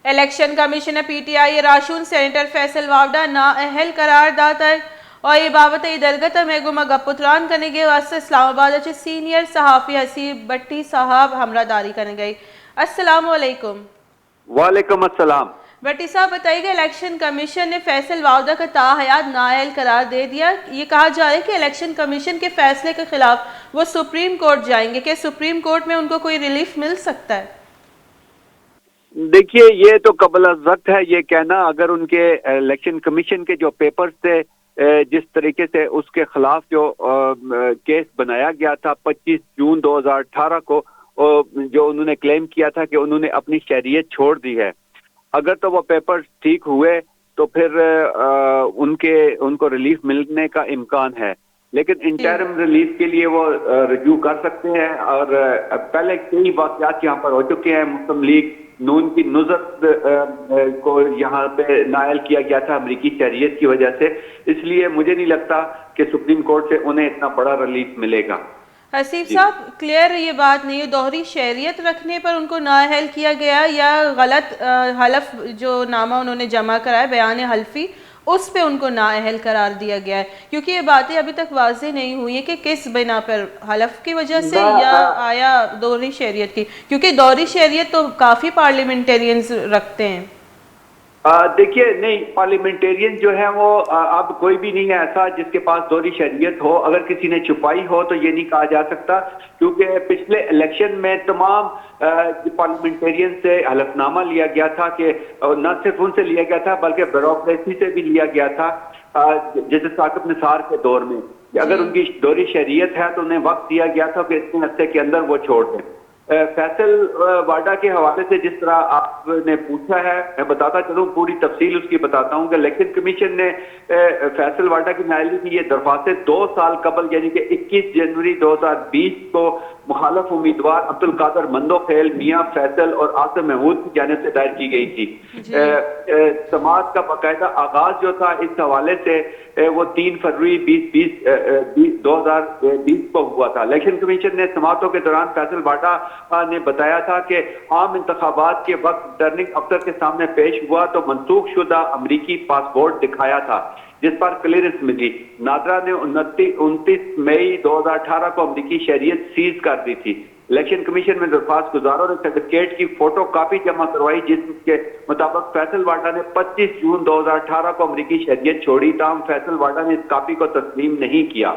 Election commission P T I राशून senator Faisal Vawda नाअहल करार दाता है और ये बाबत दरगत में गुमा गपुतरान करने के वास्ते इस्लामाबाद के सीनियर सहाफ़ी हसीब भट्टी साहब हमरादारी करने गई। अस्सलाम वालेकुम। वालेकुम अस्सलाम। भट्टी साहब बताइएगा, इलेक्शन कमीशन ने फैसल वावडा का ताहयात नाअहल करार दे दिया। ये कहा जा रहा है कि इलेक्शन कमीशन के फैसले के खिलाफ वो सुप्रीम कोर्ट जाएंगे। क्या सुप्रीम कोर्ट में उनको कोई रिलीफ मिल सकता है? देखिए, ये तो कबल अज़ वक्त है ये कहना। अगर उनके इलेक्शन कमीशन के जो पेपर्स थे जिस तरीके से उसके खिलाफ जो केस बनाया गया था 25 जून 2018 को, जो उन्होंने क्लेम किया था कि उन्होंने अपनी शहरियत छोड़ दी है, अगर तो वो पेपर्स ठीक हुए तो फिर उनको रिलीफ मिलने का इम्कान है। लेकिन इंटरिम रिलीफ के लिए वो रिव्यू कर सकते हैं। और पहले कई वाक़यात यहाँ पर हो चुके हैं। मुस्लिम लीग नून की नुज़रत को यहाँ पे नायल किया गया था अमरीकी शहरियत की वजह से। इसलिए मुझे नहीं लगता कि सुप्रीम कोर्ट से उन्हें इतना बड़ा रिलीफ मिलेगा। हसीब साहब, क्लियर ये बात नहीं है, दोहरी शहरियत रखने पर उनको नाअहल किया गया या गलत हलफ जो नामा उन्होंने जमा कराया बयान हल्फी, उस पे उनको नाअहल करार दिया गया है? क्योंकि ये बातें अभी तक वाज़ेह नहीं हुई है कि किस बिना पर, हलफ की वजह से या आया दोहरी शहरियत की, क्योंकि दोहरी शहरियत तो काफ़ी पार्लियामेंटेरियंस रखते हैं। देखिए, नहीं, पार्लियामेंटेरियन जो है वो अब कोई भी नहीं है ऐसा जिसके पास दोहरी शहरियत हो। अगर किसी ने छुपाई हो तो ये नहीं कहा जा सकता, क्योंकि पिछले इलेक्शन में तमाम पार्लियामेंटेरियन से हलफनामा लिया गया था कि न सिर्फ उनसे लिया गया था बल्कि ब्यूरोक्रेसी से भी लिया गया था, जैसे साकिब निसार के दौर में, कि अगर उनकी दोहरी शहरियत है तो उन्हें वक्त दिया गया था कि इतने अरसे के अंदर वो छोड़ दें। फैसल वाडा के हवाले से जिस तरह आपने पूछा है, मैं बताता चलूं, पूरी तफसील उसकी बताता हूं कि इलेक्शन कमीशन ने फैसल वाडा की नायली की ये दरख्वास्तें 2 साल कबल यानी कि 21 जनवरी 2020 को मुखालफ उम्मीदवार अब्दुल कादर मंदोखेल, मियां फैसल और आसिम महमूद की जानिब से दायर की गई थी। समाअत का बाकायदा आगाज जो था इस हवाले से वो 3 फरवरी 2020 को हुआ था। इलेक्शन कमीशन ने समाअतों के दौरान फैसल वाडा ने बताया था कि आम इंतखाबात के वक्त रिटर्निंग अफसर के सामने पेश हुआ तो मनसूख शुदा अमरीकी पासपोर्ट दिखाया था जिस पर क्लियरेंस मिली। नादरा ने 29 मई 2018 को अमरीकी शहरियत सीज कर दी थी। इलेक्शन कमीशन में दरख्वास्त गुजारों ने सर्टिफिकेट की फोटो कापी जमा करवाई जिसके मुताबिक फैसल वाडा ने 25 जून 2018 को अमरीकी शहरियत छोड़ी। ताहम फैसल वाडा ने इस कापी को तस्लीम नहीं किया।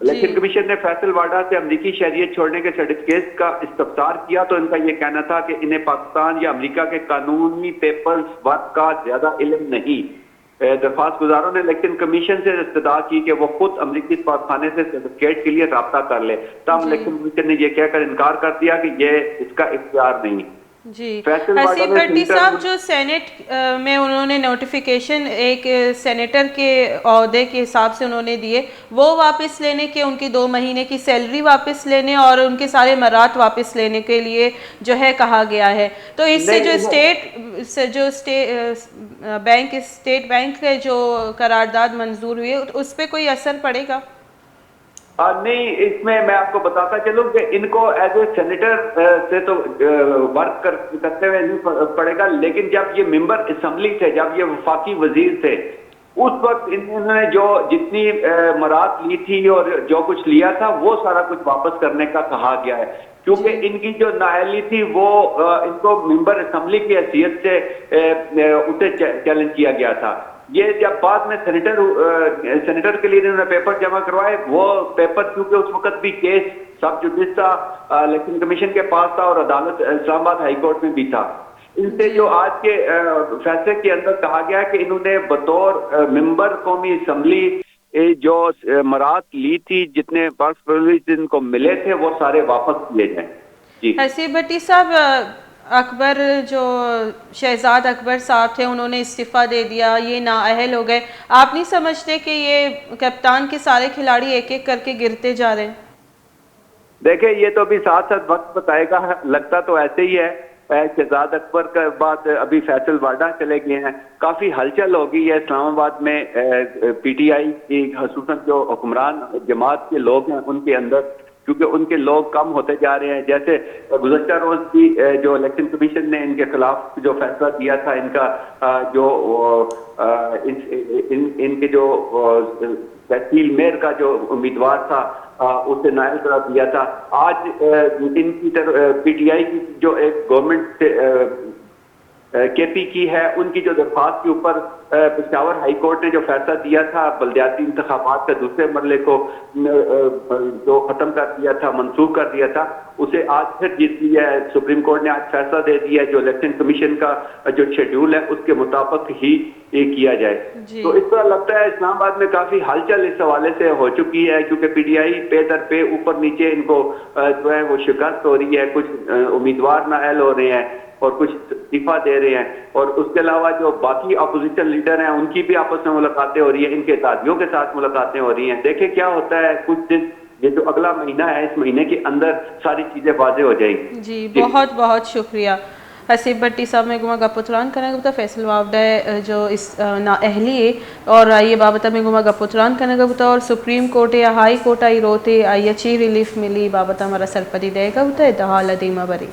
इलेक्शन कमीशन ने फैसल वाडा से अमरीकी शहरियत छोड़ने के सर्टिफिकेट का इस्तफसार किया तो इनका यह कहना था कि इन्हें पाकिस्तान या अमरीका के कानूनी पेपर्स वर्क का ज्यादा इल्म नहीं। दरख्वास्त गुजारों ने इलेक्शन कमीशन से इस्तदा की कि वो खुद अमरीकी सफारतखाने से सर्टिफिकेट के लिए राब्ता कर ले। तब इलेक्शन कमीशन ने यह कहकर इनकार कर दिया कि ये इसका इख्तियार नहीं। जी, हसीब भट्टी साहब, जो सेनेट में उन्होंने नोटिफिकेशन एक सेनेटर के ओहदे के हिसाब से उन्होंने दिए, वो वापस लेने के, उनकी 2 महीने की सैलरी वापस लेने और उनके सारे मरात वापस लेने के लिए जो है कहा गया है, तो इससे जो स्टेट बैंक के जो करारदाद मंजूर हुई उस पर कोई असर पड़ेगा? नहीं, इसमें मैं आपको बताता चलूं कि इनको एज ए सेनेटर से तो वर्क करते हुए नहीं पड़ेगा, लेकिन जब ये मेंबर असेंबली थे, जब ये वफाकी वजीर थे, उस वक्त इन्होंने जो जितनी मरात ली थी और जो कुछ लिया था वो सारा कुछ वापस करने का कहा गया है, क्योंकि इनकी जो नाअहली थी वो इनको मेंबर असेंबली की हैसियत से उसे चैलेंज किया गया था। ये जब बाद में सेनेटर के लिए इन्होंने पेपर जमा करवाए, वो पेपर क्योंकि उस वक्त भी केस सब जुडिस था, इलेक्शन कमीशन के पास था और अदालत इस्लामाबाद हाई कोर्ट में भी था। इनसे जो आज के फैसले के अंदर कहा गया है कि इन्होंने बतौर मेंबर कौमी असेंबली जो मरात ली थी, जितने इनको मिले थे, वो सारे वापस किए जाए। जी हसीब भट्टी साहब, अकबर जो शहजाद अकबर साहब थे उन्होंने इस्तीफ़ा दे दिया, ये नाअहल हो गए। आप नहीं समझते कि ये कप्तान के सारे खिलाड़ी एक एक करके गिरते जा रहे हैं? देखिए, ये तो अभी साथ साथ वक्त बताएगा, लगता तो ऐसे ही है। शहजाद अकबर के बाद अभी फैसल वाडा चले गए हैं। काफी हलचल हो गई है इस्लामाबाद में। PTI की खसूसन जो हुक्मरान जमात के लोग हैं उनके अंदर کیونکہ ان کے لوگ کم ہوتے جا رہے ہیں. جیسے گزشتہ روز کی جو الیکشن کمیشن نے ان کے خلاف جو فیصلہ دیا تھا، ان کا جو ان کے جو تحصیل میر کا جو امیدوار تھا اسے نائل قرار دیا تھا. آج ان کی پی ٹی آئی کی جو ایک گورنمنٹ کے پی کی ہے، ان کی جو درخواست کے اوپر پشاور ہائی کورٹ نے جو فیصلہ دیا تھا بلدیاتی انتخابات کے دوسرے مرحلے کو جو ختم کر دیا تھا، منسوخ کر دیا تھا، اسے آج پھر جیت لیا ہے. سپریم کورٹ نے آج فیصلہ دے دیا ہے جو الیکشن کمیشن کا جو شیڈول ہے اس کے مطابق ہی یہ کیا جائے. تو اس طرح لگتا ہے اسلام آباد میں کافی ہلچل اس حوالے سے ہو چکی ہے، کیونکہ پی ٹی آئی پے در پے اوپر نیچے ان کو جو ہے وہ شکست ہو رہی ہے. کچھ امیدوار نااہل ہو رہے ہیں اور کچھ استعفیٰ دے رہے ہیں، اور اس کے علاوہ جو باقی اپوزیشن لیڈر ہیں ان کی بھی آپس میں ملاقاتیں ہو رہی ہیں، ان کے اتحادیوں کے ساتھ ملاقاتیں ہو رہی ہیں. دیکھیں کیا ہوتا ہے کچھ دن، یہ جو اگلا مہینہ ہے اس مہینے کے اندر ساری چیزیں واضح ہو جائیں گی. جی بہت بہت شکریہ حسیب بھٹی صاحب. میں گما گپوتران کرنا گپتا فیصل واوڈا ہے جو اس نااہلی ہے اور آئیے بابتا میں گما گپوتران کرنا گپتا اور سپریم کورٹ یا ہائی کورٹ آئی روتے آئی اچھی ریلیف ملی بابتا ہمارا سرپدی دے گا ہوتا ہے دہا لدیمہ بری.